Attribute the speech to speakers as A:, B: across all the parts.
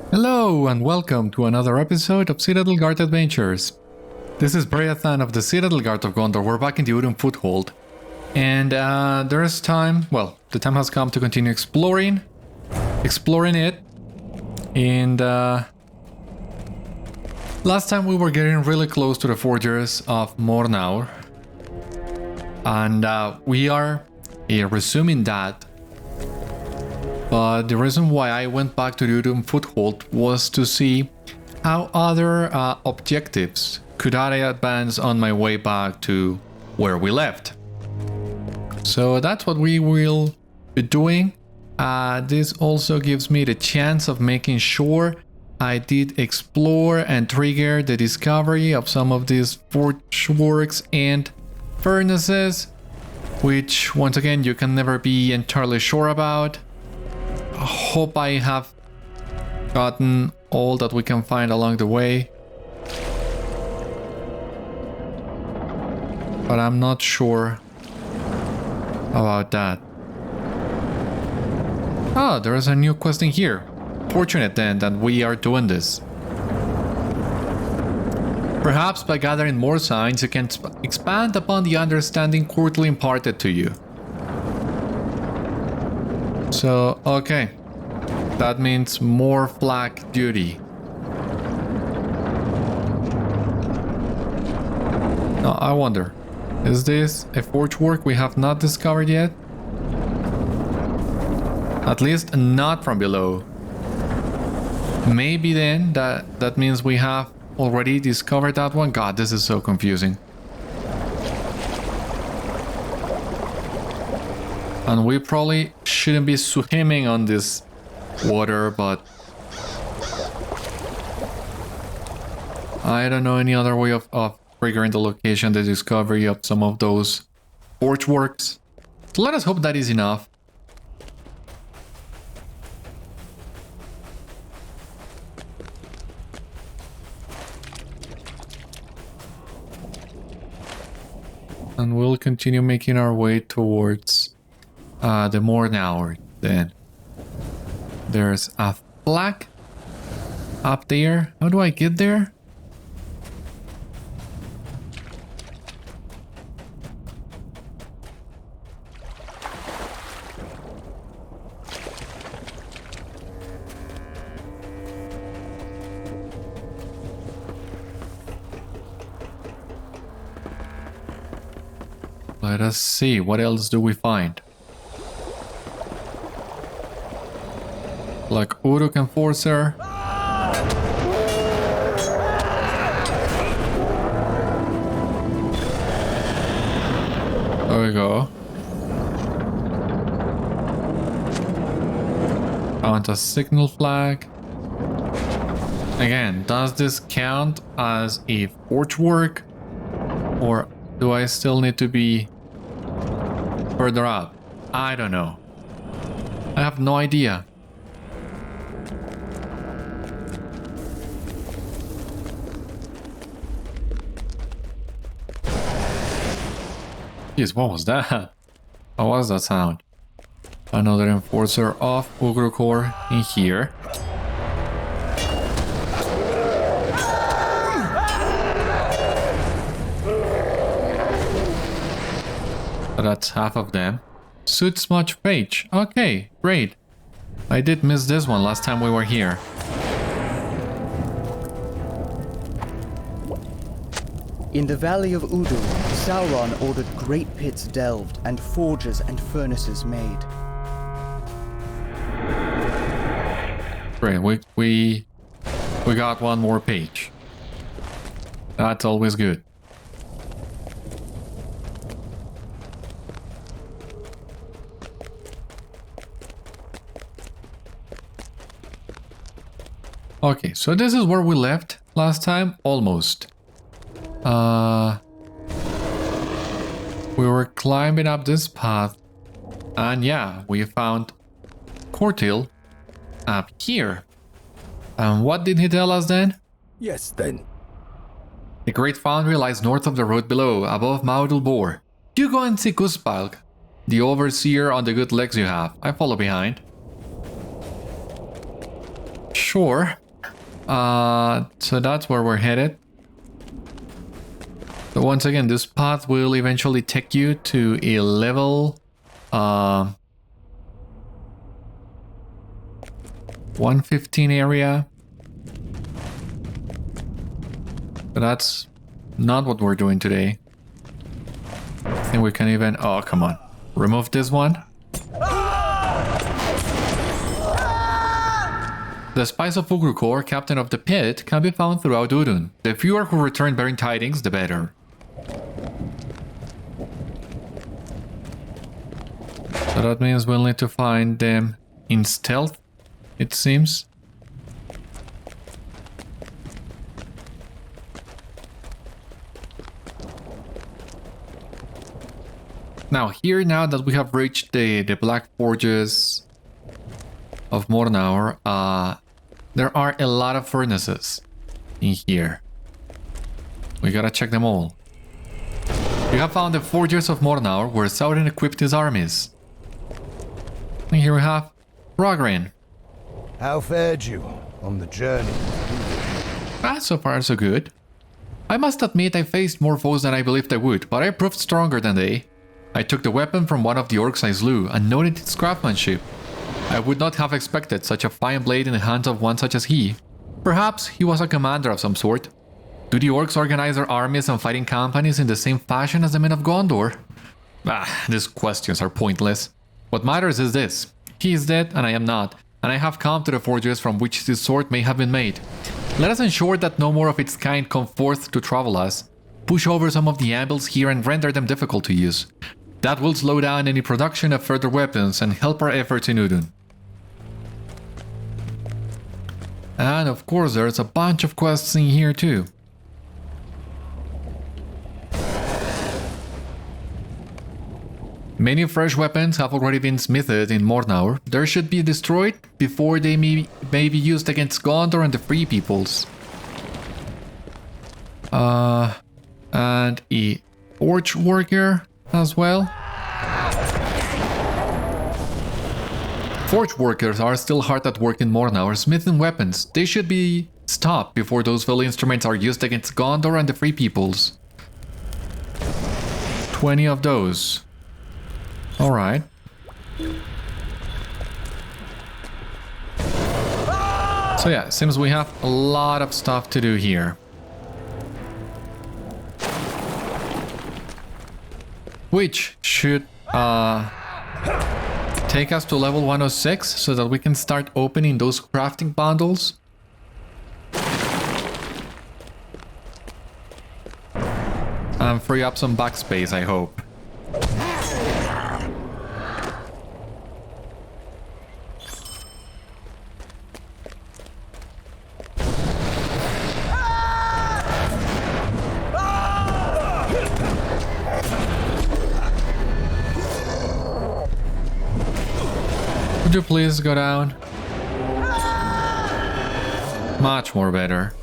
A: Hello and welcome to another episode of Citadel Guard Adventures. This is Beriathan of the Citadel Guard of Gondor. We're back in the Udûn foothold. And there is time, well, the time has come to continue exploring it. And last time we were getting really close to the fortress of Mornaur. And we are resuming that. But the reason why I went back to the Udûn foothold was to see how other objectives could I advance on my way back to where we left. So that's what we will be doing. This also gives me the chance of making sure I did explore and trigger the discovery of some of these forge works and furnaces, which once again you can never be entirely sure about. I hope I have gotten all that we can find along the way, but I'm not sure about that. Oh, there is a new quest in here. Fortunate then that we are doing this. Perhaps by gathering more signs you can expand upon the understanding Kurtil imparted to you. So, okay. That means more flag duty. Now, I wonder, is this a forge work we have not discovered yet? At least not from below. Maybe then that means we have already discovered that one. God, this is so confusing. And we probably shouldn't be swimming on this water, but I don't know any other way of triggering the location, the discovery of some of those forge works. So let us hope that is enough. And we'll continue making our way towards the Mornaur then. There's a flag up there. How do I get there? Let us see, what else do we find? Like Uruk Enforcer. There we go. Found a signal flag. Again, does this count as a forge work? Or do I still need to be further up? I don't know. I have no idea. Jeez, what was that? What was that sound? Another enforcer of Ugrukor in here. So that's half of them. Suits much page. Okay, great. I did miss this one last time we were here.
B: In the valley of Udûn, Sauron ordered great pits delved and forges and furnaces made.
A: Great, we got one more page. That's always good. Okay, so this is where we left last time, almost. We were climbing up this path, and yeah, we found Kurtil up here. And what did he tell us then?
C: Yes, then.
A: The Great Foundry lies north of the road below, above Maudul Bor. You go and see Ushkbál, the overseer on the good legs you have. I follow behind. Sure. So that's where we're headed. So once again, this path will eventually take you to a level 115 area. But that's not what we're doing today. I think we can even... Oh, come on. Remove this one. The spice of Ugrukor, captain of the pit, can be found throughout Udûn. The fewer who return bearing tidings, the better. So that means we'll need to find them in stealth, it seems. Now that we have reached the Black Forges of Mornaur, there are a lot of furnaces in here. We gotta check them all. We have found the Forges of Mornaur where Sauron equipped his armies. And here we have Rhogrin.
C: How fared you on the journey?
A: So far so good. I must admit I faced more foes than I believed I would, but I proved stronger than they. I took the weapon from one of the orcs I slew and noted its craftsmanship. I would not have expected such a fine blade in the hands of one such as he. Perhaps he was a commander of some sort. Do the orcs organize their armies and fighting companies in the same fashion as the men of Gondor? These questions are pointless. What matters is this. He is dead and I am not, and I have come to the forges from which this sword may have been made. Let us ensure that no more of its kind come forth to trouble us. Push over some of the anvils here and render them difficult to use. That will slow down any production of further weapons and help our efforts in Udûn. And of course there's a bunch of quests in here too. Many fresh weapons have already been smithed in Mornaur. They should be destroyed before they may be used against Gondor and the Free Peoples. And a Orc worker as well. Forge workers are still hard at work in Mornaur, smithing weapons. They should be stopped before those fell instruments are used against Gondor and the Free Peoples. 20 of those. Alright. So yeah, seems we have a lot of stuff to do here. Which should take us to level 106 so that we can start opening those crafting bundles. And free up some backspace, I hope. Would you please go down? Much more better.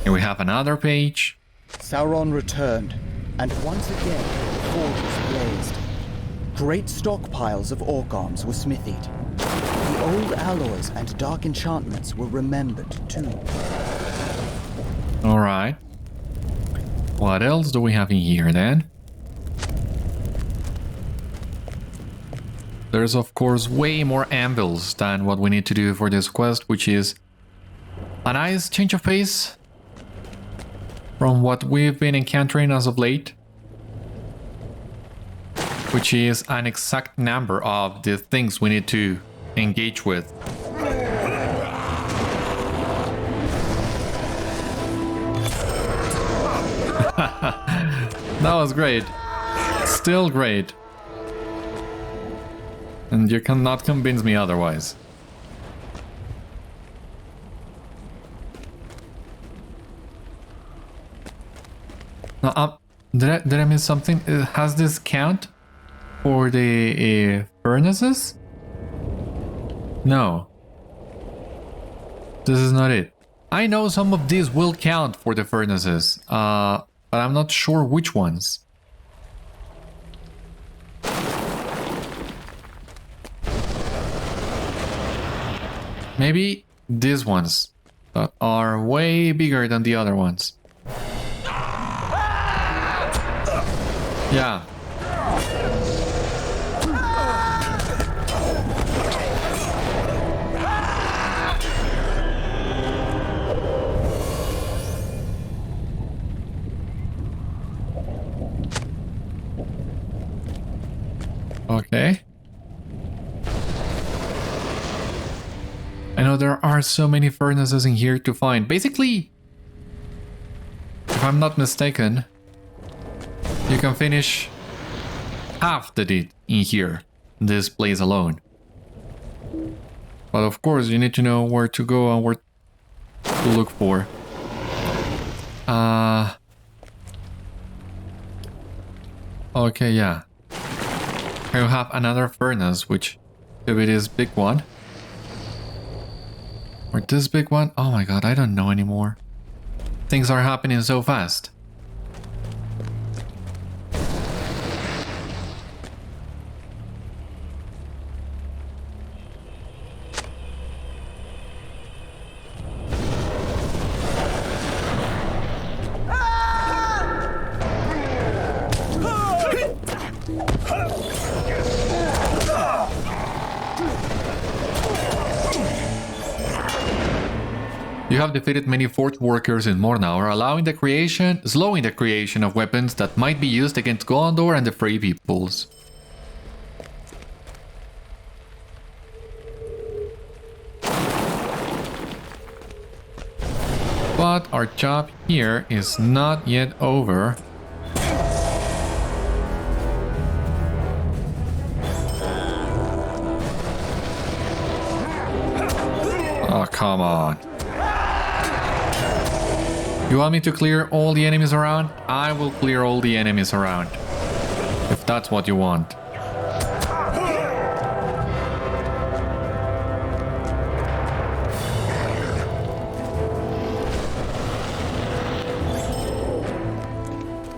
A: Here we have another page.
B: Sauron returned, and once again the forges blazed. Great stockpiles of orc arms were smithied. The old alloys and dark enchantments were remembered too.
A: Alright. What else do we have in here then? There's of course way more anvils than what we need to do for this quest, which is a nice change of pace from what we've been encountering as of late, which is an exact number of the things we need to engage with. That was great. Still great. And you cannot convince me otherwise. Now, did I miss something? Has this count for the furnaces? No. This is not it. I know some of these will count for the furnaces, but I'm not sure which ones. Maybe these ones. that are way bigger than the other ones. Yeah. Okay. I know there are so many furnaces in here to find. Basically, if I'm not mistaken, you can finish half the deed in here, this place alone. But of course, you need to know where to go and where to look for. Okay, yeah. I have another furnace, which if it is big one. Or this big one? Oh my god, I don't know anymore. Things are happening so fast. You have defeated many forge workers in Mornaur, slowing the creation of weapons that might be used against Gondor and the Free Peoples. But our job here is not yet over. Oh, come on. You want me to clear all the enemies around? I will clear all the enemies around. If that's what you want.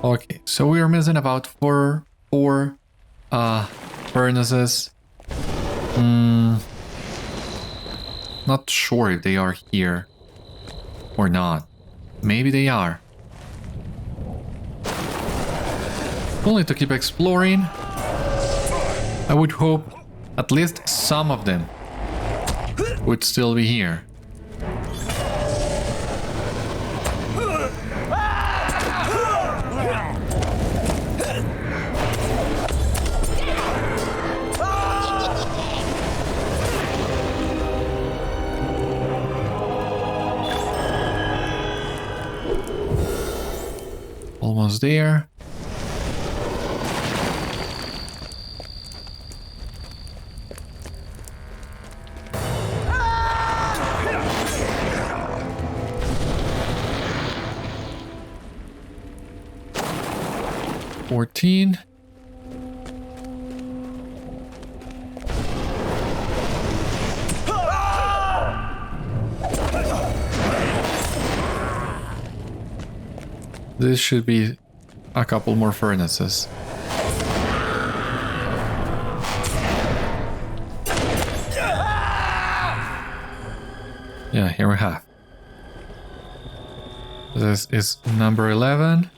A: Okay, so we are missing about four furnaces. Not sure if they are here or not. Maybe they are. Only to keep exploring. I would hope at least some of them would still be here. Almost there. $14. This should be a couple more furnaces. Yeah, here we have. This is number 11.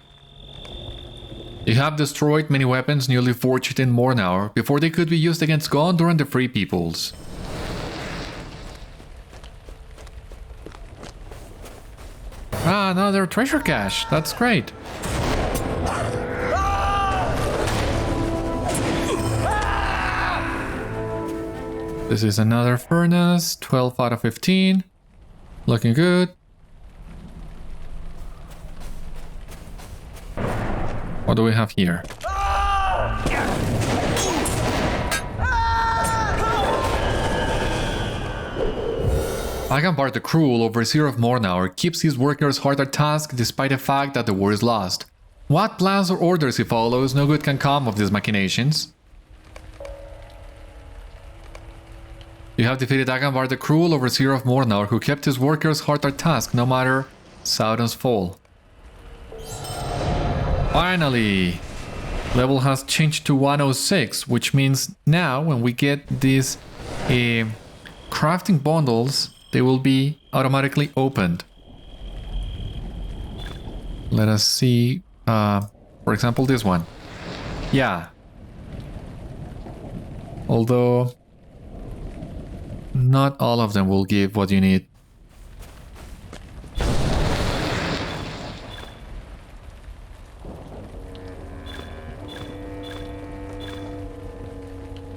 A: You have destroyed many weapons newly forged in Mornaur before they could be used against Gondor and the Free Peoples. Ah, another treasure cache. That's great. This is another furnace. 12 out of 15. Looking good. What do we have here? Agambar the Cruel, overseer of Mornaur, keeps his workers hard at task despite the fact that the war is lost. What plans or orders he follows, no good can come of these machinations. You have defeated Agambar the Cruel, overseer of Mornaur, who kept his workers hard at task no matter Sauron's fall. Finally! Level has changed to 106, which means now when we get this crafting bundles, they will be automatically opened. Let us see, for example, this one. Yeah. Although, not all of them will give what you need.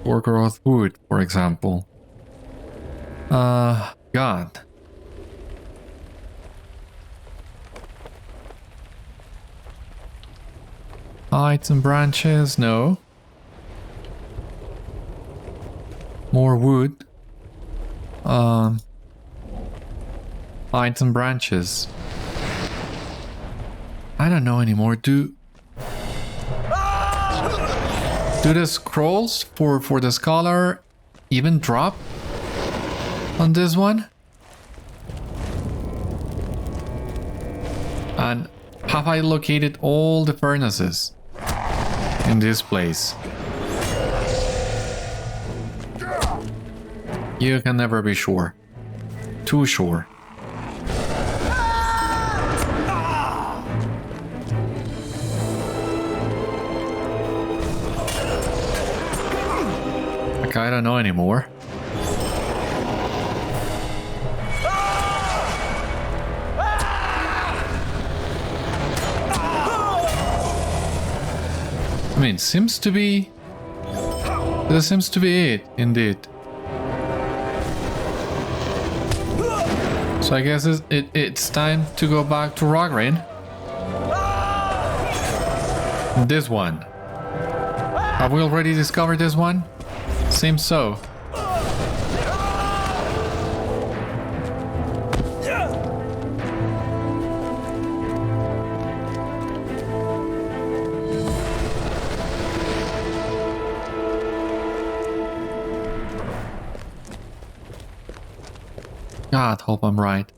A: Worker of wood, for example. God. Heights and branches, no. More wood. Heights and branches. I don't know anymore. Do the scrolls for the scholar even drop on this one? And have I located all the furnaces in this place? You can never be sure. Too sure. Like, I don't know anymore. I mean, seems to be... This seems to be it, indeed. So I guess it's time to go back to Rhogrin. This one. Have we already discovered this one? Seems so. God, hope I'm right.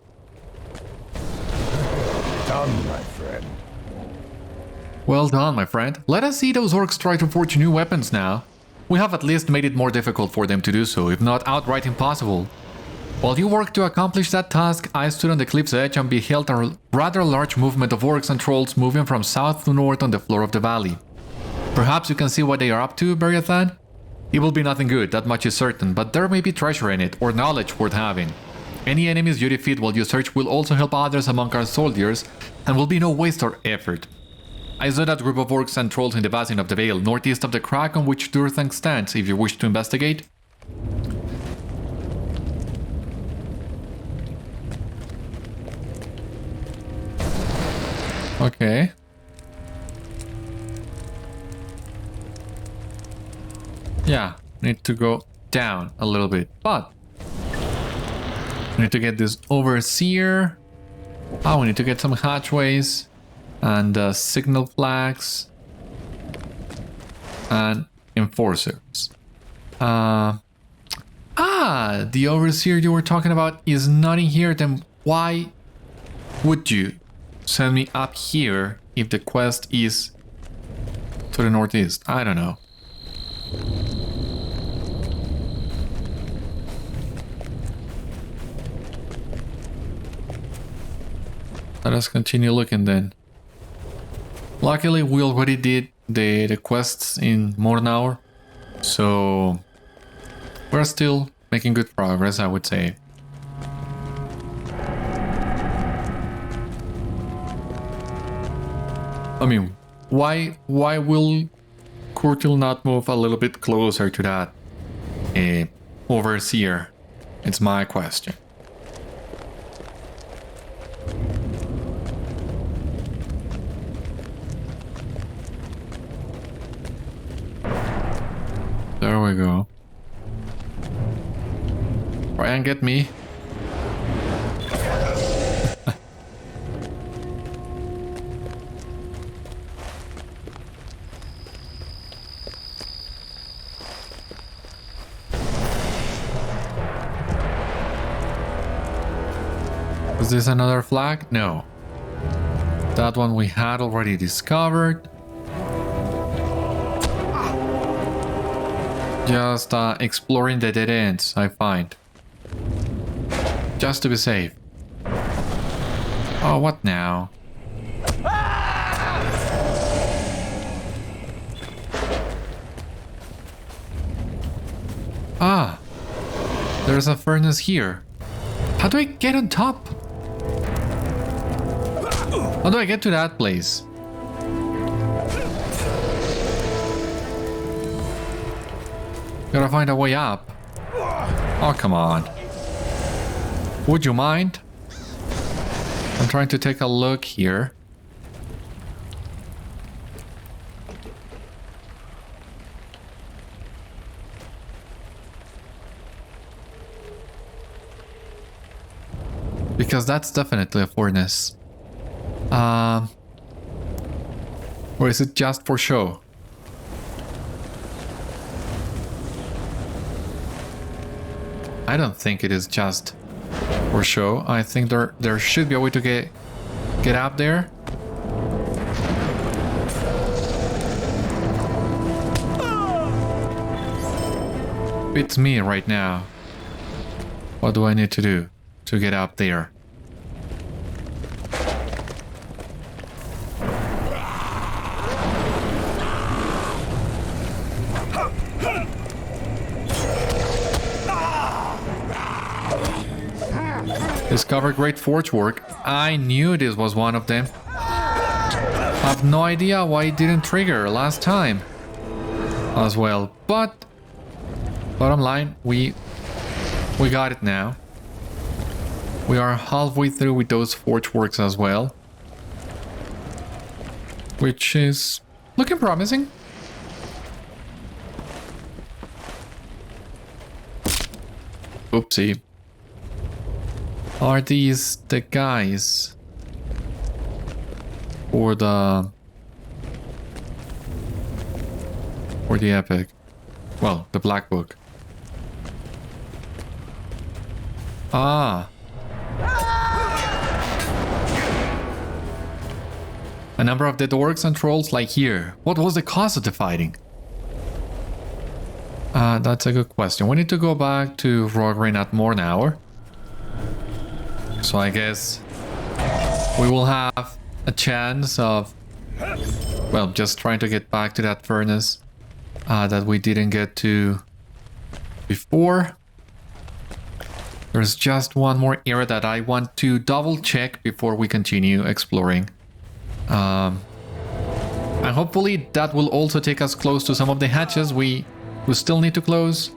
C: Done, my friend.
A: Well done, my friend. Let us see those orcs try to forge new weapons now. We have at least made it more difficult for them to do so, if not outright impossible. While you worked to accomplish that task, I stood on the cliff's edge and beheld a rather large movement of orcs and trolls moving from south to north on the floor of the valley. Perhaps you can see what they are up to, Beriathan? It will be nothing good, that much is certain, but there may be treasure in it, or knowledge worth having. Any enemies you defeat while you search will also help others among our soldiers, and will be no waste or effort. I saw that group of orcs and trolls in the basin of the Vale, northeast of the crack on which Durthank stands, if you wish to investigate. Okay. Yeah, need to go down a little bit, but... we need to get this overseer. Oh, we need to get some hatchways. And signal flags. And enforcers. The overseer you were talking about is not in here. Then why would you send me up here if the quest is to the northeast? I don't know. Let us continue looking then. Luckily, we already did the quests in Mornaur, so we're still making good progress, I would say. I mean, why will Kurtil not move a little bit closer to that overseer? It's my question. There we go. Try and get me. Was this another flag? No. That one we had already discovered. Just exploring the dead ends, I find. Just to be safe. Oh, what now? Ah, there's a furnace here. How do I get on top? How do I get to that place? Gotta find a way up. Oh, come on. Would you mind? I'm trying to take a look here. Because that's definitely a furnace. Or is it just for show? I don't think it is just for show. I think there should be a way to get up there. It's me right now. What do I need to do to get up there? Discover great forge work. I knew this was one of them. I've no idea why it didn't trigger last time as well, but bottom line, we got it now. We are halfway through with those forge works as well, which is looking promising. Oopsie. Are these the guys for the epic? Well, the Black Book. Ah. A number of dead orcs and trolls like here. What was the cause of the fighting? That's a good question. We need to go back to Rhogrin at Mornaur. So I guess we will have a chance of, well, just trying to get back to that furnace that we didn't get to before. There's just one more area that I want to double check before we continue exploring. And hopefully that will also take us close to some of the hatches we still need to close.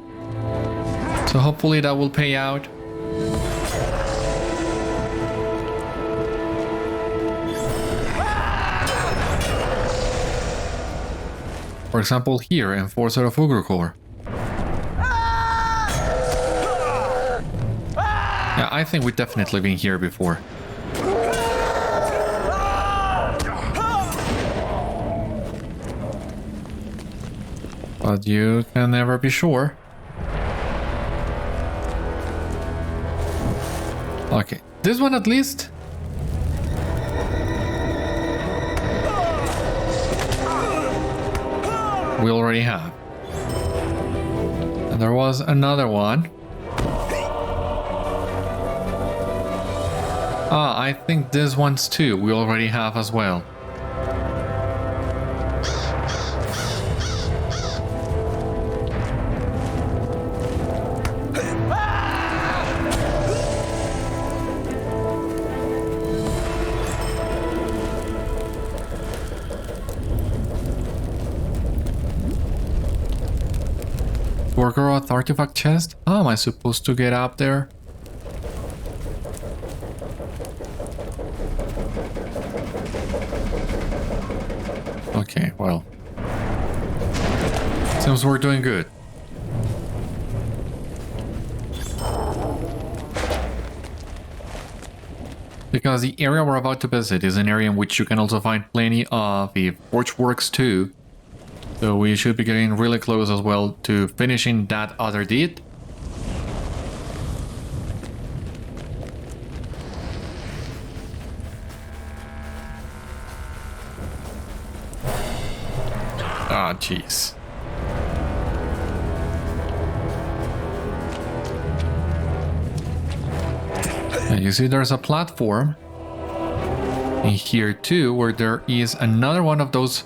A: So hopefully that will pay out. For example, here, Enforcer of Ugrukor. Yeah, I think we've definitely been here before. But you can never be sure. Okay, this one at least. We already have. And there was another one. Ah, I think this one's too. We already have as well. Gorgoroth artifact chest? How am I supposed to get up there? Okay, well. Seems we're doing good. Because the area we're about to visit is an area in which you can also find plenty of the forge works too. So we should be getting really close as well to finishing that other deed. Ah, jeez. And you see there's a platform in here too, where there is another one of those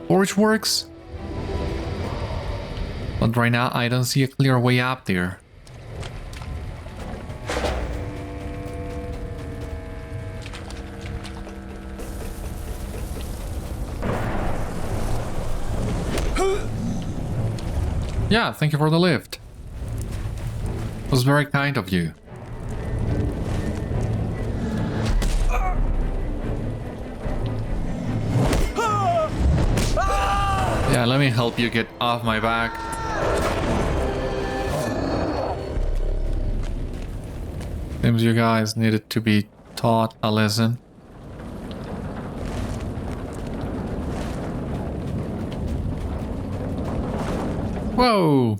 A: forge works. But right now I don't see a clear way up there. Yeah, thank you for the lift. It was very kind of you. Yeah, let me help you get off my back. Seems you guys needed to be taught a lesson. Whoa!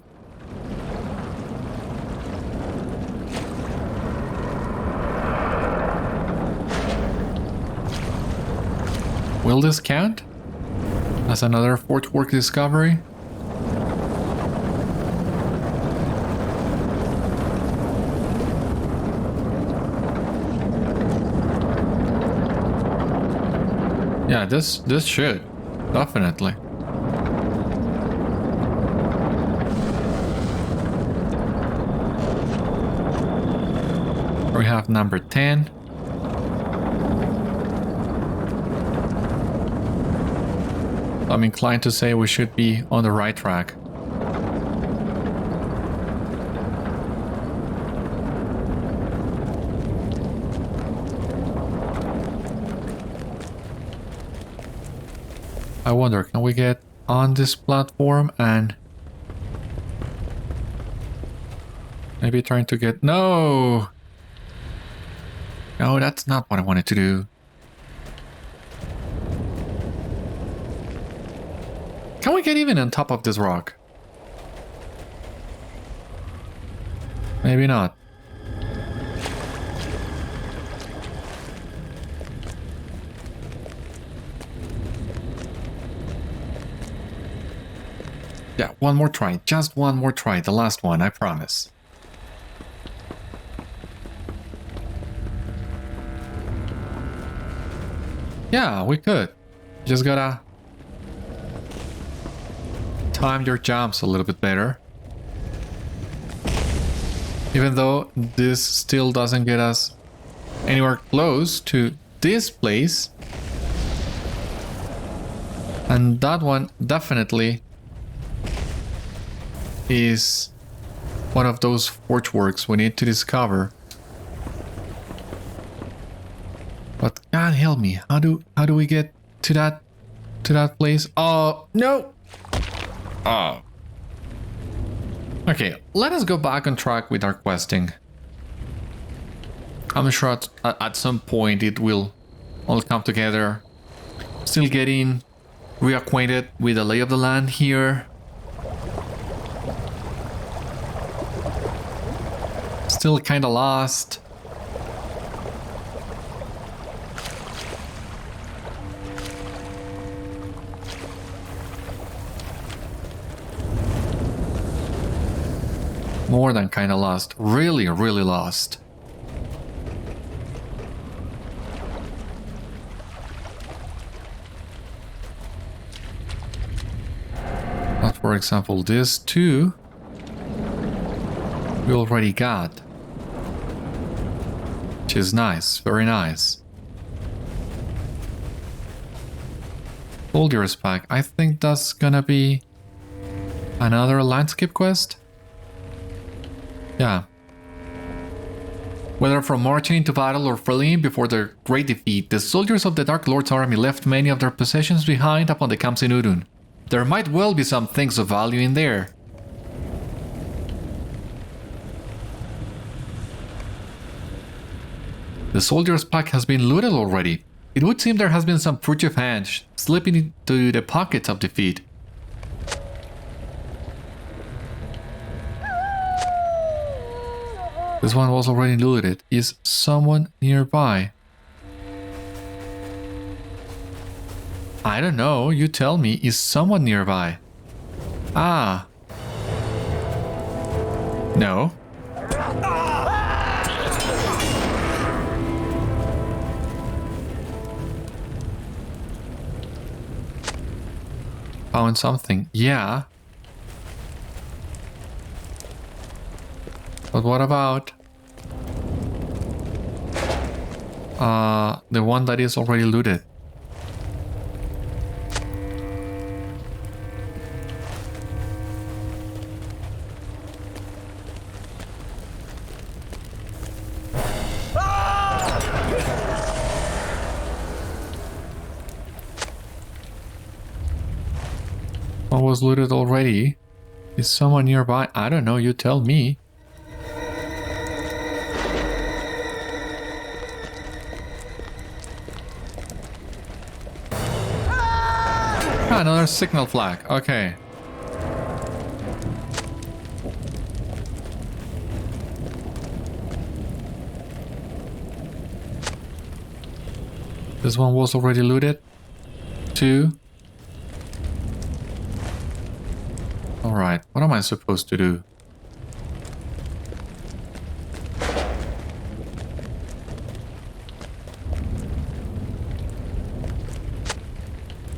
A: Will this count as another forge work discovery? Yeah, this should definitely. We have number 10. I'm inclined to say we should be on the right track. I wonder, can we get on this platform and maybe trying to get... No! No, that's not what I wanted to do. Can we get even on top of this rock? Maybe not. Yeah, one more try. Just one more try. The last one, I promise. Yeah, we could. Just gotta time your jumps a little bit better. Even though this still doesn't get us anywhere close to this place. And that one definitely is one of those forge works we need to discover. But God help me, how do we get to that place? Oh no! Oh. Okay, let us go back on track with our questing. I'm sure at some point it will all come together. Still getting reacquainted with the lay of the land here. Still kinda lost. More than kinda lost. Really, really lost. But for example, this too, we already got. Which is nice, very nice. Soldier's Pack, I think that's gonna be another landscape quest? Yeah. Whether from marching into battle or fleeing before their great defeat, the soldiers of the Dark Lord's army left many of their possessions behind upon the camps in Udûn. There might well be some things of value in there. The soldier's pack has been looted already. It would seem there has been some furtive hand slipping into the pockets of defeat. This one was already looted. Is someone nearby? I don't know. You tell me. Is someone nearby? Ah. Found something. Yeah. But what about the one that is already looted? One was looted already. Is someone nearby? I don't know, you tell me. Another signal flag. Okay. This one was already looted. 2. Alright, what am I supposed to do?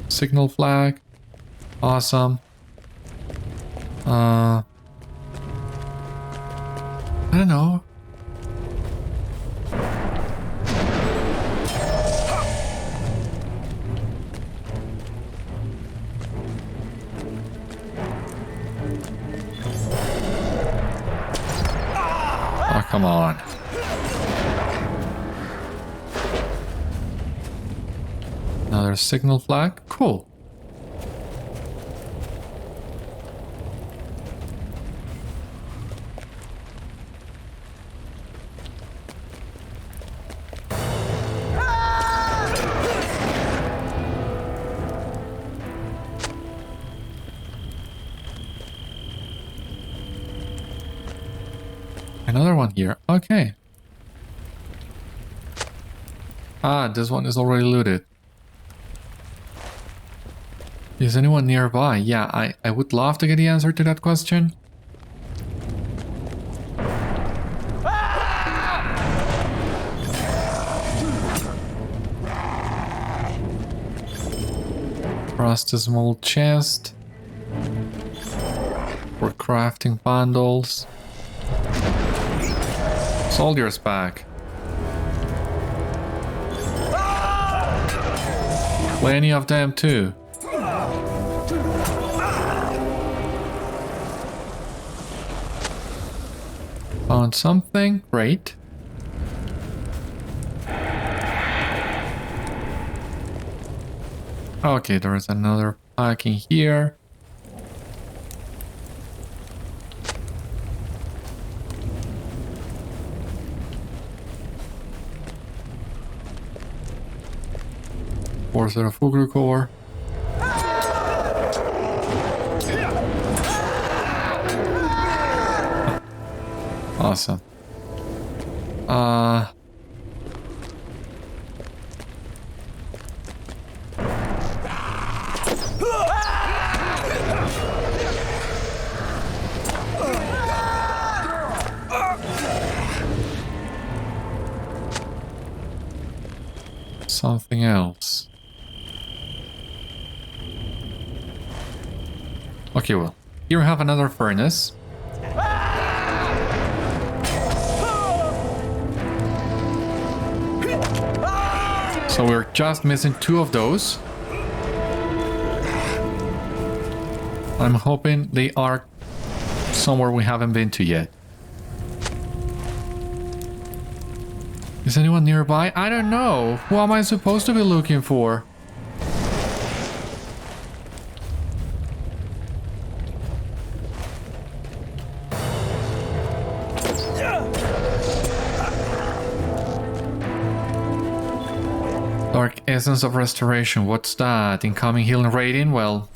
A: Signal flag. Awesome. I don't know. Oh, come on. Another signal flag. Cool. Another one here. Okay. Ah, this one is already looted. Is anyone nearby? Yeah, I would love to get the answer to that question. Across the small chest. For crafting bundles. Soldiers back. Plenty of them too. Found something. Great. Okay, there is another pack in here. Force of Fugru core. Awesome. Something else. Okay, well, here we have another furnace. So we're just missing 2 of those. I'm hoping they are somewhere we haven't been to yet. Is anyone nearby? I don't know. Who am I supposed to be looking for? Dark Essence of Restoration. What's that? Incoming healing rating? Well...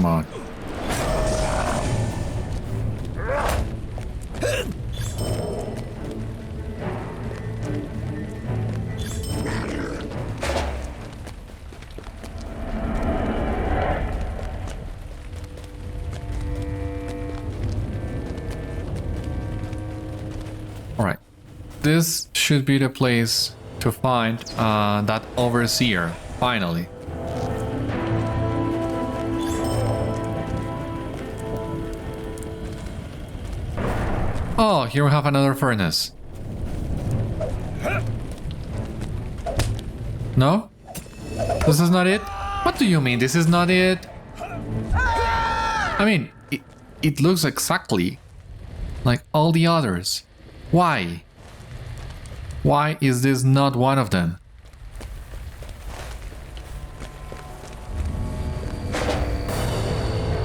A: come on. Alright. This should be the place to find that overseer, finally. Oh, here we have another furnace. No? This is not it? What do you mean this is not it? I mean, it looks exactly like all the others. Why? Why is this not one of them?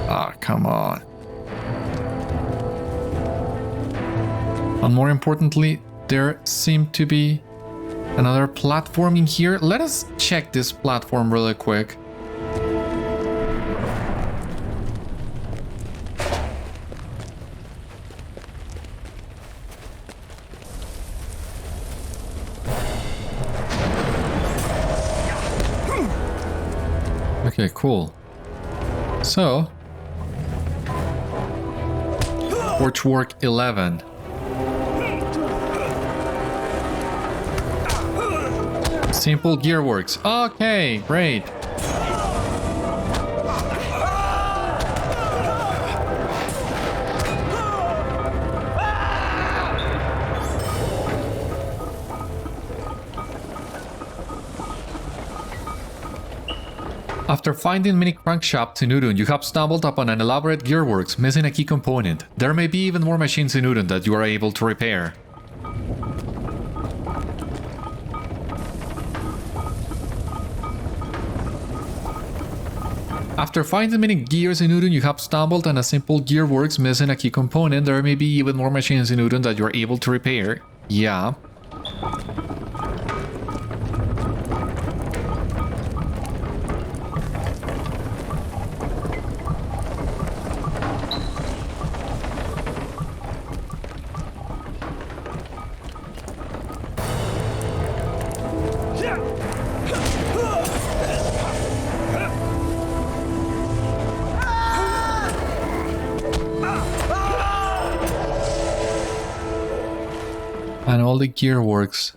A: Ah, come on. And more importantly, there seemed to be another platform in here. Let us check this platform really quick. Okay, cool. So, Torchwork 11. Simple gearworks. Okay, great. After finding many crankshafts in Udûn, you have stumbled upon an elaborate gearworks missing a key component. There may be even more machines in Udûn that you are able to repair. After finding many gears in Udûn, you have stumbled on a simple gearworks missing a key component. There may be even more machines in Udûn that you are able to repair. Yeah. And all the gearworks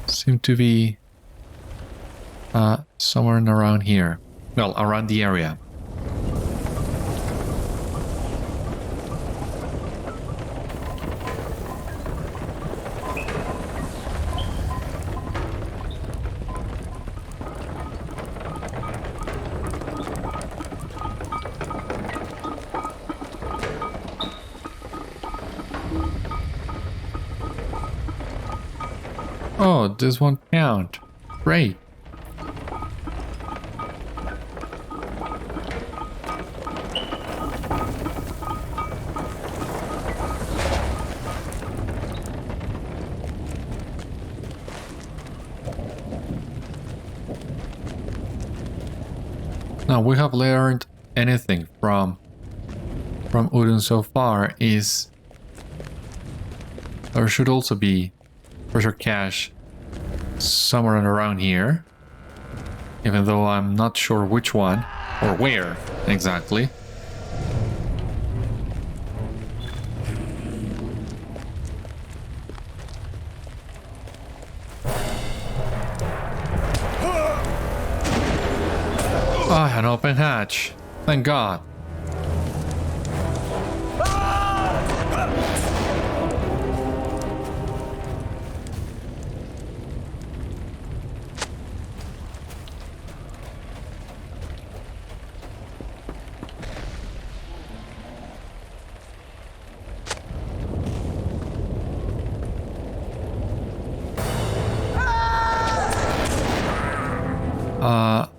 A: seem to be somewhere around here. Well, around the area. Oh, this won't count. Great. Now we have learned anything from Udûn so far is there should also be treasure cache somewhere around here, even though I'm not sure which one or where exactly. Ah, an open hatch. Thank God.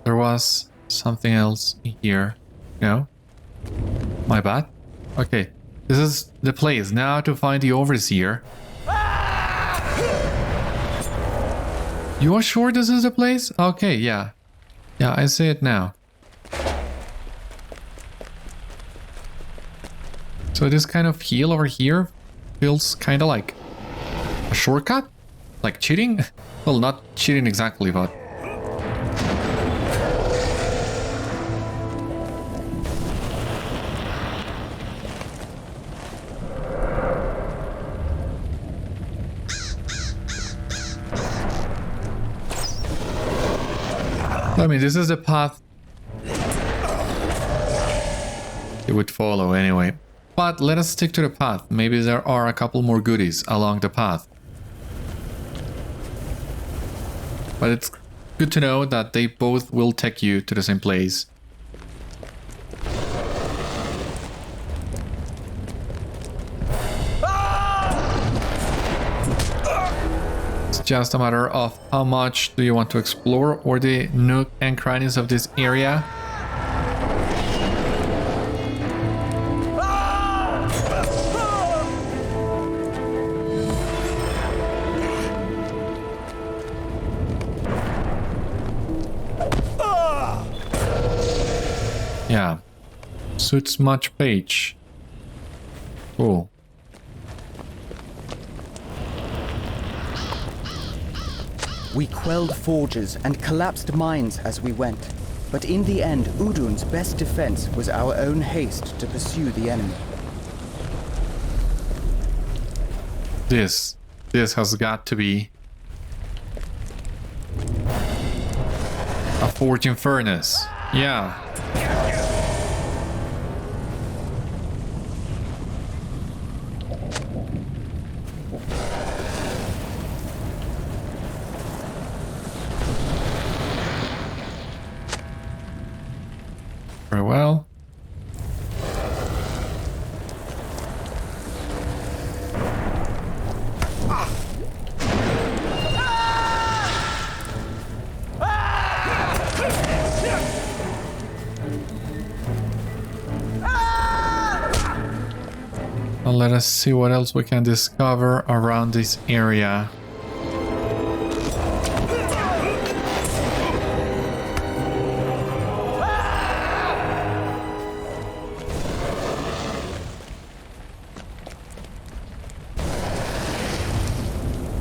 A: There was something else here. No? My bad? Okay. This is the place now to find the overseer. You are sure this is the place? Okay, yeah. Yeah, I see it now. So this kind of heal over here feels kind of like a shortcut? Like cheating? Well, not cheating exactly, but... I mean, this is the path it would follow anyway. But let us stick to the path. Maybe there are a couple more goodies along the path. But it's good to know that they both will take you to the same place. It's just a matter of how much do you want to explore or the nook and crannies of this area. Yeah, suits much page. Cool.
B: We quelled forges and collapsed mines as we went, but in the end, Udûn's best defense was our own haste to pursue the enemy.
A: This has got to be a forging furnace. Yeah. Very well. Well, let us see what else we can discover around this area.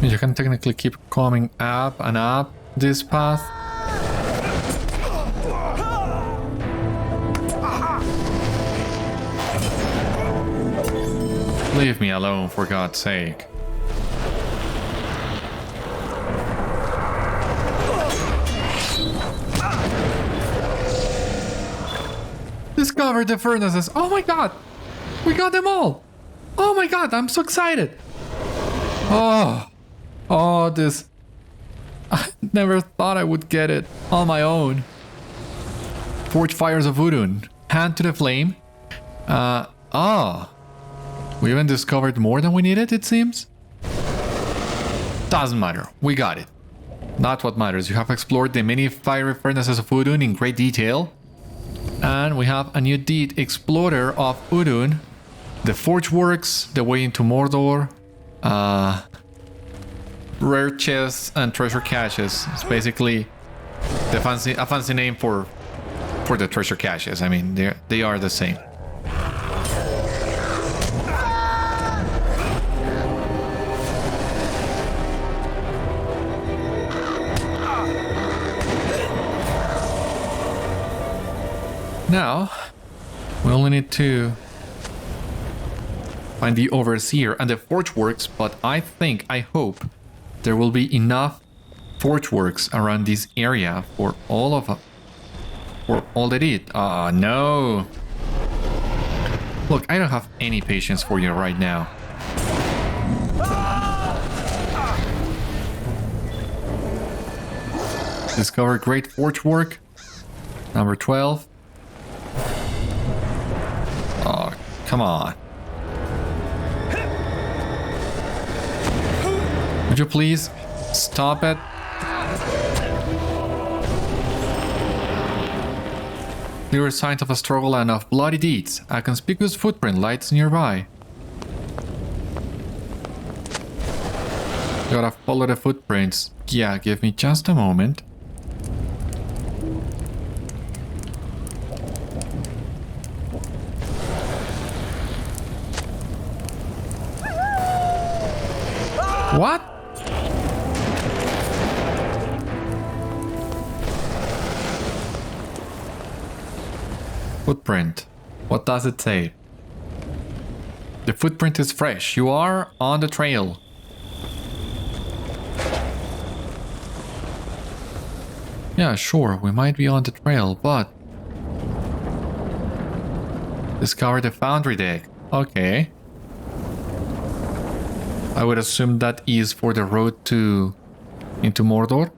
A: You can technically keep coming up and up this path. Leave me alone, for God's sake. Discovered the furnaces. Oh my God! We got them all! Oh my God, I'm so excited! Oh, this... I never thought I would get it on my own. Forge Fires of Udûn. Hand to the flame. We even discovered more than we needed, it seems. Doesn't matter. We got it. Not what matters. You have explored the many fiery furnaces of Udûn in great detail. And we have a new deed. Explorer of Udûn. The Forge Works. The way into Mordor. Rare chests and treasure caches. It's basically a fancy name for the treasure caches. I mean, they are the same. Now, we only need to find the Overseer and the Forge Works, but I hope there will be enough Forge Works around this area for all they did. No. Look, I don't have any patience for you right now. Discover great Forge Work. Number 12. Oh, come on. Would you please stop it? Clear signs of a struggle and of bloody deeds. A conspicuous footprint lies nearby. Gotta follow the footprints. Yeah, give me just a moment. What? Footprint. What does it say? The footprint is fresh. You are on the trail. Yeah, sure, we might be on the trail, but... Discover the foundry deck. Okay. I would assume that is for the road to... into Mordor.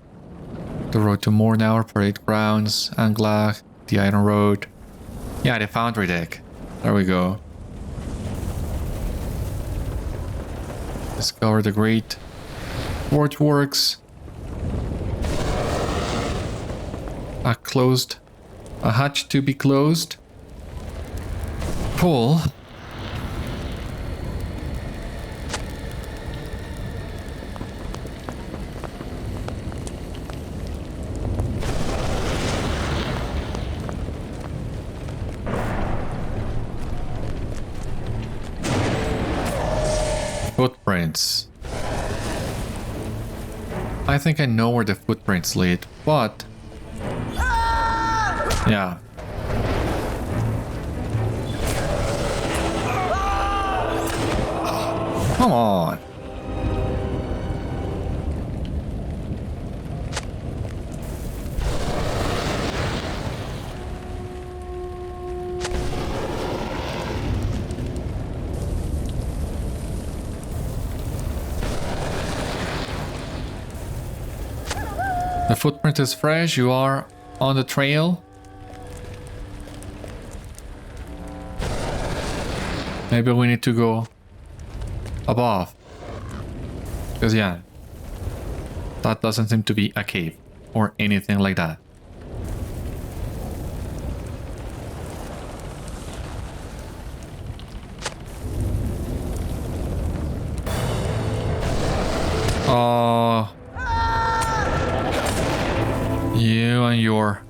A: The road to Mornaur, Parade Grounds, Anglag, the Iron Road. Yeah, the foundry deck. There we go. Discover the great forge works. A hatch to be closed. Pull. Footprints. I think I know where the footprints lead, but... yeah. Come on. The footprint is fresh. You are on the trail. Maybe we need to go above. Because yeah, that doesn't seem to be a cave or anything like that. Oh, you and your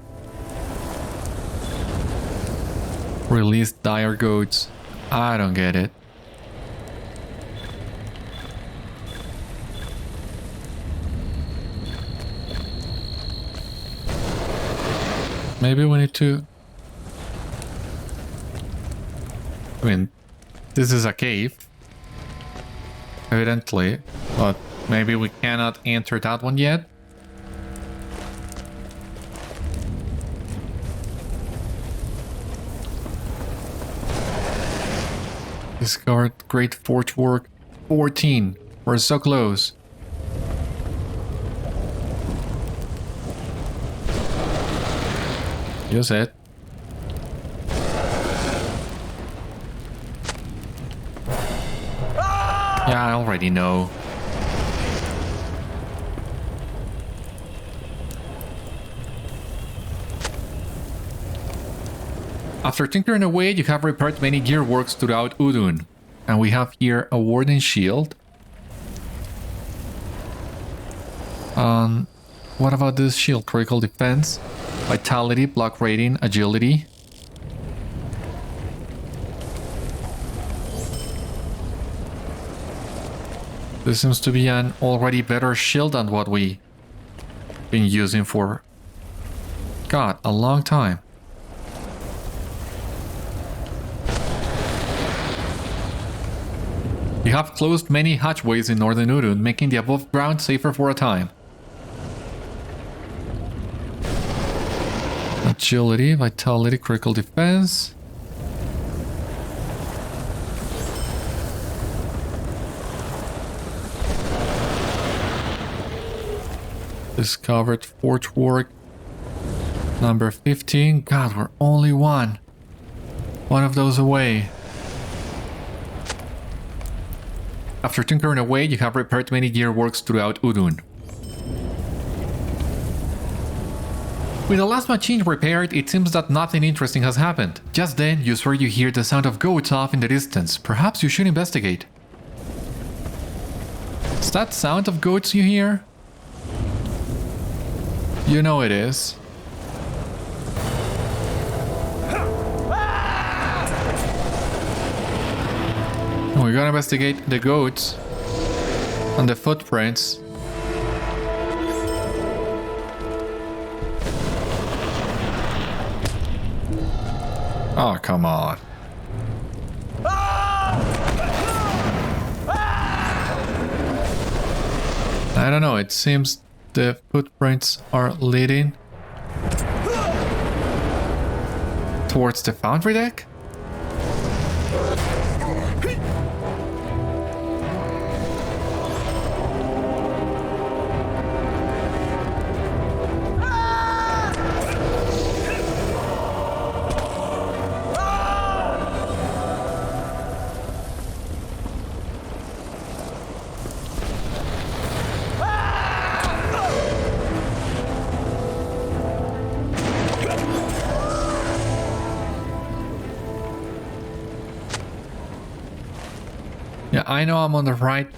A: released dire goats. I don't get it. Maybe we need to... I mean, this is a cave. Evidently. But maybe we cannot enter that one yet. Discard great forge work 14. We're so close. Use it. Yeah, I already know. After tinkering away, you have repaired many gearworks throughout Udûn. And we have here a Warden shield. What about this shield? Critical defense, vitality, block rating, agility. This seems to be an already better shield than what we've been using for, God, a long time. You have closed many hatchways in northern Udûn, making the above ground safer for a time. Agility, vitality, critical defense. Discovered forge work number 15. God, we're only one of those away. After tinkering away, you have repaired many gearworks throughout Udûn. With the last machine repaired, it seems that nothing interesting has happened. Just then, you swear you hear the sound of goats off in the distance. Perhaps you should investigate. Is that sound of goats you hear? You know it is. We're gonna investigate the goats on the footprints. Oh, come on. I don't know, it seems the footprints are leading towards the foundry deck? Yeah, I know I'm on the right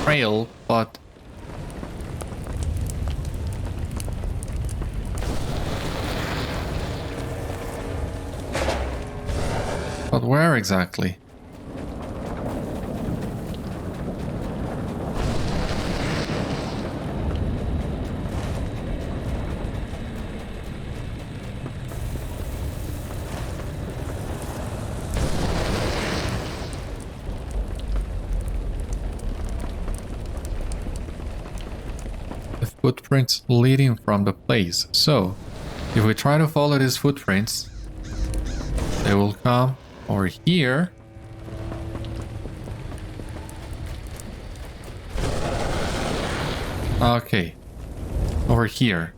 A: trail, but... But where exactly? Footprints leading from the place. So, if we try to follow these footprints, they will come over here. Okay, over here.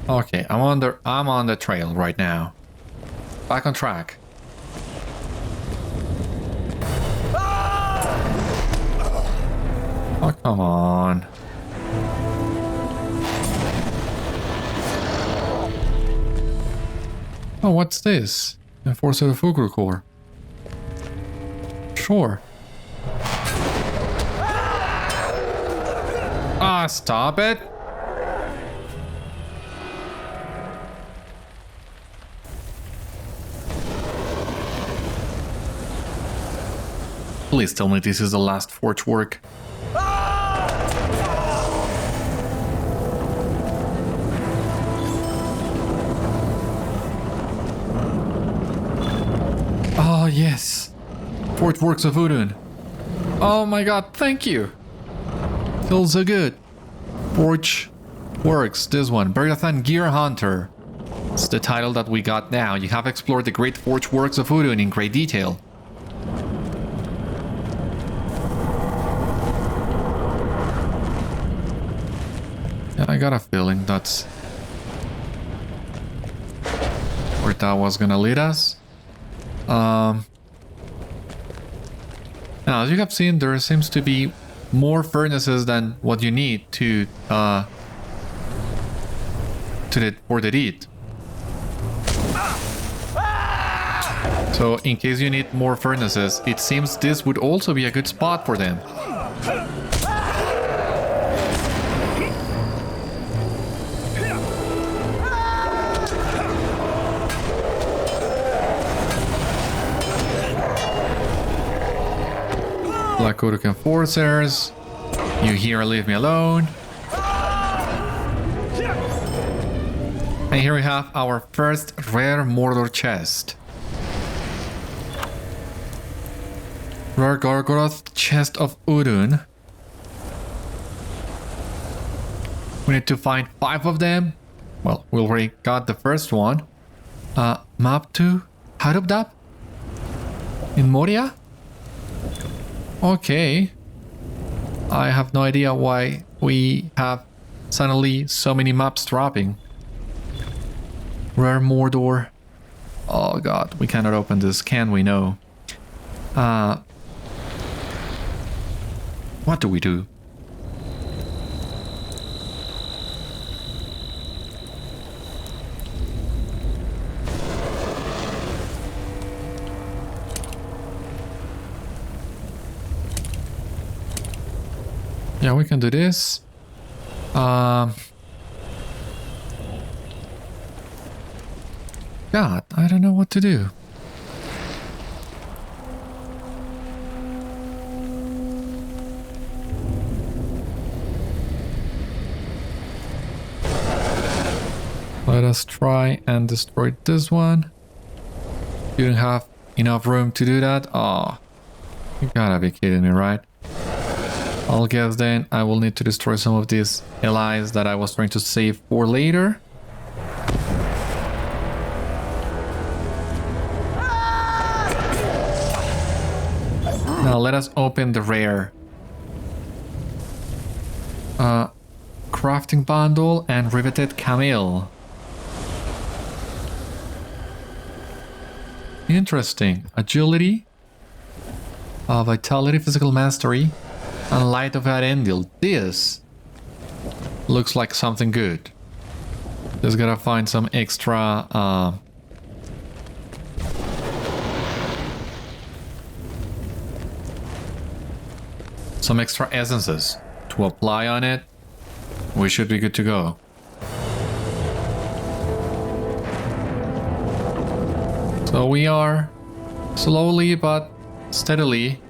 A: Okay, I'm on the trail right now. Back on track. Oh, come on. Oh, what's this? Enforcer of Ugru Core. Sure. Ah, stop it! Please tell me this is the last forge work. Oh, yes. Forge Works of Udûn. Oh my god, thank you. Feels so good. Forge Works, this one. Beriathan Gear Hunter. It's the title that we got now. You have explored the great Forge Works of Udûn in great detail. Yeah, I got a feeling that's where that was gonna lead us. Now, as you have seen, there seems to be more furnaces than what you need to for the deed. So, in case you need more furnaces, it seems this would also be a good spot for them. Black Uruk Enforcers. You here, leave me alone. And here we have our first rare Mordor chest. Rare Gargoroth chest of Udûn. We need to find 5 of them. Well, we already got the first one. Map to Harubdab? In Moria? Okay. I have no idea why we have suddenly so many maps dropping. Rare Mordor. Oh god, we cannot open this, can we? No. What do we do? Yeah, we can do this. God, I don't know what to do. Let us try and destroy this one. You don't have enough room to do that? Oh, you gotta be kidding me, right? I'll guess then I will need to destroy some of these allies that I was trying to save for later. Now let us open the rare crafting bundle and riveted camel. Interesting. Agility, vitality, physical mastery, and light of that anvil. This looks like something good. Just gotta find some extra essences to apply on it. We should be good to go. So we are slowly but steadily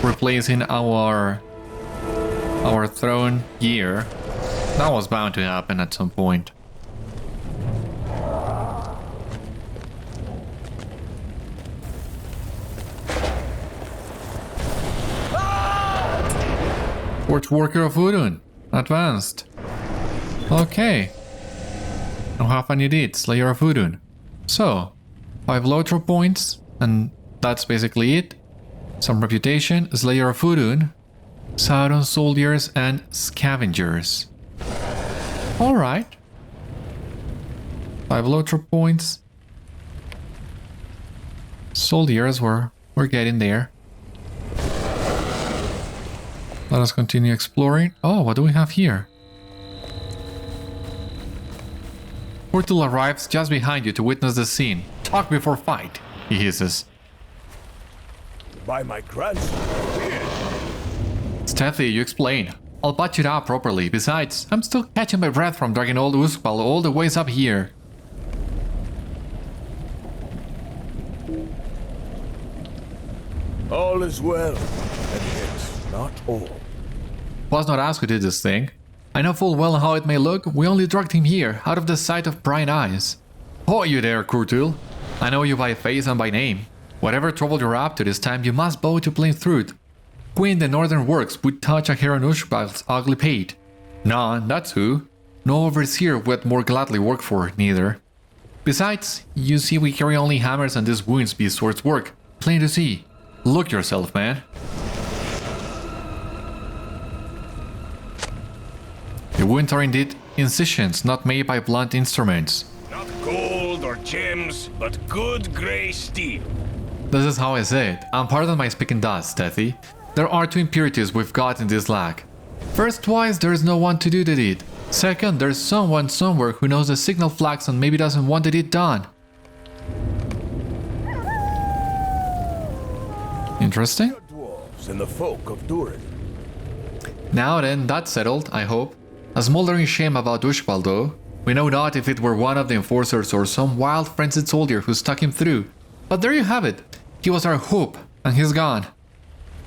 A: replacing our throne gear. That was bound to happen at some point. Forge Worker of Udûn. Advanced. Okay. Now have a new deed, Slayer of Udûn. So, 5 LOTRO points, and that's basically it. Some reputation, Slayer of Udûn, Sauron soldiers, and scavengers. Alright. 5 LOTRO points. Soldiers, we're getting there. Let us continue exploring. Oh, what do we have here? Kurtil arrives just behind you to witness the scene. Talk before fight, he hisses.
C: By my grandson.
A: Stealthy, you explain. I'll patch it up properly. Besides, I'm still catching my breath from dragging old Ushkbál all the ways up here.
C: All is well, and yet not all.
A: Was not us who did this thing. I know full well how it may look. We only dragged him here, out of the sight of prying eyes. Oh, you there, Kurtil. I know you by face and by name. Whatever trouble you're up to this time, you must bow to plain truth. Queen the Northern Orcs would touch a hair on Ushkbál's ugly pate. None, that's who. No overseer would more gladly work for, neither. Besides, you see we carry only hammers and these wounds be swords work. Plain to see. Look yourself, man. The wounds are indeed incisions, not made by blunt instruments.
C: Not gold or gems, but good grey steel.
A: This is how I say it, and pardon my speaking thus, Stealthy. There are 2 impurities we've got in this lag. First wise, there is no one to do the deed. Second, there's someone somewhere who knows the signal flags and maybe doesn't want the deed done. Interesting.
C: Dwarves and the folk of Durin.
A: Now then, that's settled, I hope. A smoldering shame about Ushkbál though. We know not if it were one of the enforcers or some wild frenzied soldier who stuck him through. But there you have it. He was our hope, and he's gone.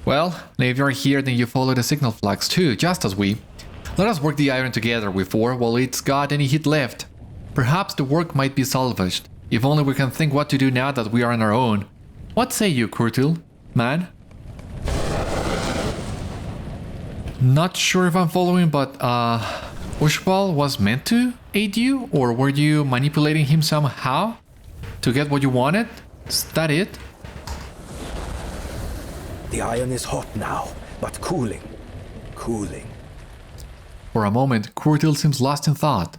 A: Well, now if you're here then you follow the signal flags too, just as we. Let us work the iron together before, while it's got any heat left. Perhaps the work might be salvaged, if only we can think what to do now that we are on our own. What say you, Kurtil? Man? Not sure if I'm following, but Ushkbál was meant to aid you? Or were you manipulating him somehow to get what you wanted? Is that it?
D: The iron is hot now, but cooling. Cooling.
A: For a moment, Kurtil seems lost in thought.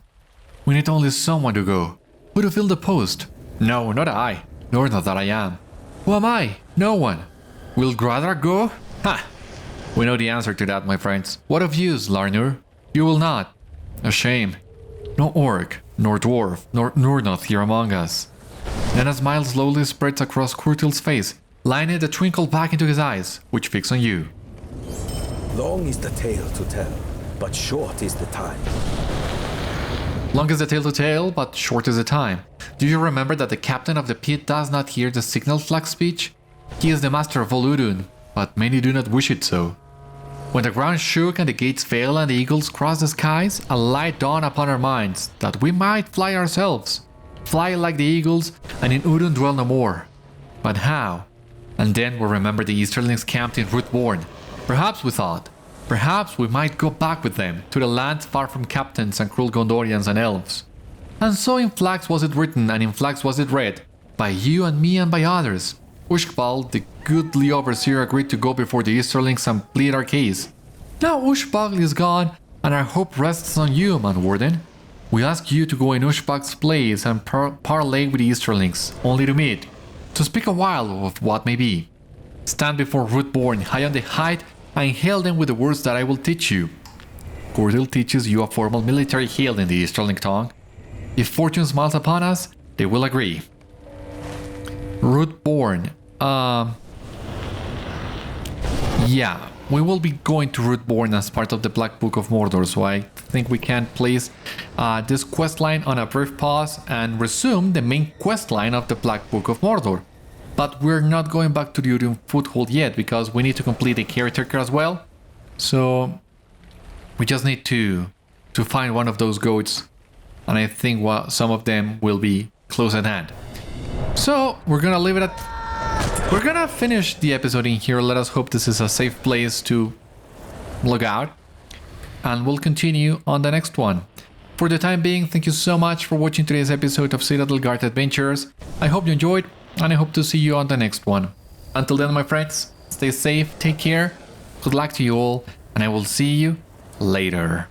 A: We need only someone to go. Who to fill the post? No, not I. Nor not that I am. Who am I? No one. Will Gradar go? Ha! We know the answer to that, my friends. What of you, Larnur? You will not. A shame. No orc, nor dwarf, nor Nurnoth here among us. Then a smile slowly spreads across Kurtil's face, lining the twinkle back into his eyes, which fix on you.
D: Long is the tale to tell, but short is the time.
A: Long is the tale to tell, but short is the time. Do you remember that the captain of the pit does not hear the signal flag speech? He is the master of all Udûn, but many do not wish it so. When the ground shook and the gates fell and the eagles crossed the skies, a light dawned upon our minds that we might fly ourselves. Fly like the eagles, and in Udûn dwell no more. But how? And then we remembered the Easterlings camped in Rhogrin. Perhaps we thought, perhaps we might go back with them to the lands far from captains and cruel Gondorians and elves. And so in flags was it written and in flags was it read, by you and me and by others. Ushkbál, the goodly overseer, agreed to go before the Easterlings and plead our case. Now Ushkbál is gone, and our hope rests on you, man Warden. We ask you to go in Ushkbál's place and parley with the Easterlings, only to meet, to speak a while of what may be. Stand before Rhogrin high on the height and hail them with the words that I will teach you. Kurtil teaches you a formal military hail in the Easterling tongue. If fortune smiles upon us, they will agree. Rhogrin. Yeah, we will be going to Rhogrin as part of the Black Book of Mordor, so I think we can place this questline on a brief pause and resume the main questline of the Black Book of Mordor. But we're not going back to the Udûn foothold yet because we need to complete the caretaker as well. So we just need to find one of those goats, and I think some of them will be close at hand. So we're gonna leave it at. We're gonna finish the episode in here. Let us hope this is a safe place to log out, and we'll continue on the next one. For the time being, thank you so much for watching today's episode of Citadel Guard Adventures. I hope you enjoyed, and I hope to see you on the next one. Until then, my friends, stay safe, take care, good luck to you all, and I will see you later.